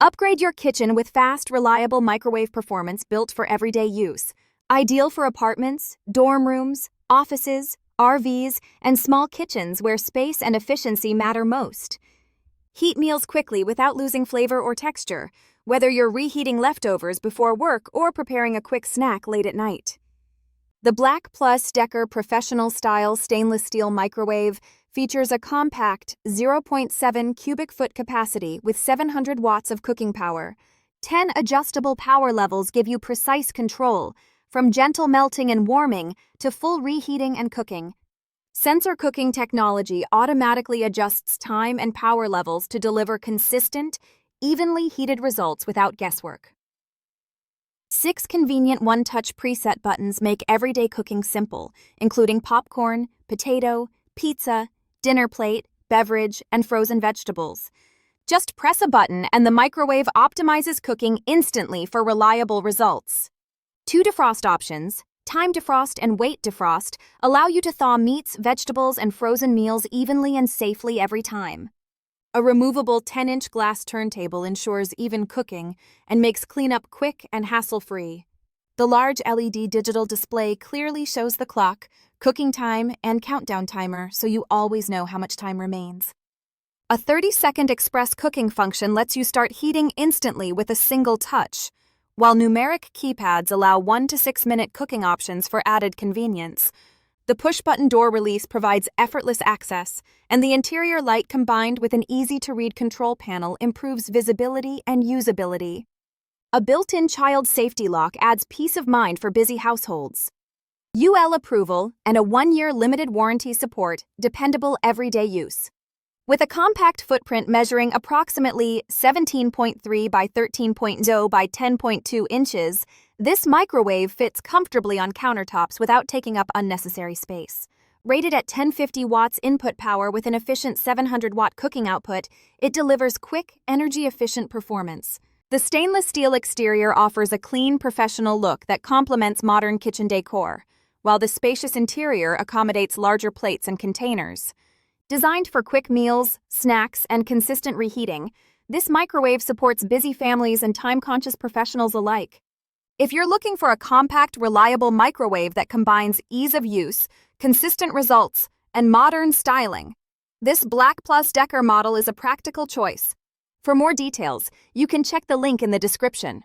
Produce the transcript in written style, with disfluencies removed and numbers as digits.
Upgrade your kitchen with fast, reliable microwave performance built for everyday use. Ideal for apartments, dorm rooms, offices, RVs, and small kitchens where space and efficiency matter most. Heat meals quickly without losing flavor or texture, whether you're reheating leftovers before work or preparing a quick snack late at night. The BLACK+DECKER professional-style stainless steel microwave features a compact 0.7 cubic foot capacity with 700 watts of cooking power. 10 adjustable power levels give you precise control, from gentle melting and warming to full reheating and cooking. Sensor cooking technology automatically adjusts time and power levels to deliver consistent, evenly heated results without guesswork. 6 convenient one-touch preset buttons make everyday cooking simple, including popcorn, potato, pizza, dinner plate, beverage, and frozen vegetables. Just press a button and the microwave optimizes cooking instantly for reliable results. 2 defrost options, time defrost and wait defrost, allow you to thaw meats, vegetables, and frozen meals evenly and safely every time. A removable 10-inch glass turntable ensures even cooking and makes cleanup quick and hassle-free. The large LED digital display clearly shows the clock, cooking time, and countdown timer so you always know how much time remains. A 30-second express cooking function lets you start heating instantly with a single touch, while numeric keypads allow 1 to 6 minute cooking options for added convenience. The push-button door release provides effortless access, and the interior light combined with an easy-to-read control panel improves visibility and usability. A built-in child safety lock adds peace of mind for busy households. UL approval and a 1-year limited warranty support, dependable everyday use. With a compact footprint measuring approximately 17.3 by 13.0 by 10.2 inches, this microwave fits comfortably on countertops without taking up unnecessary space. Rated at 1050 watts input power with an efficient 700-watt cooking output, it delivers quick, energy-efficient performance. The stainless steel exterior offers a clean, professional look that complements modern kitchen decor, while the spacious interior accommodates larger plates and containers. Designed for quick meals, snacks, and consistent reheating, this microwave supports busy families and time-conscious professionals alike. If you're looking for a compact, reliable microwave that combines ease of use, consistent results, and modern styling, this BLACK+DECKER model is a practical choice. For more details, you can check the link in the description.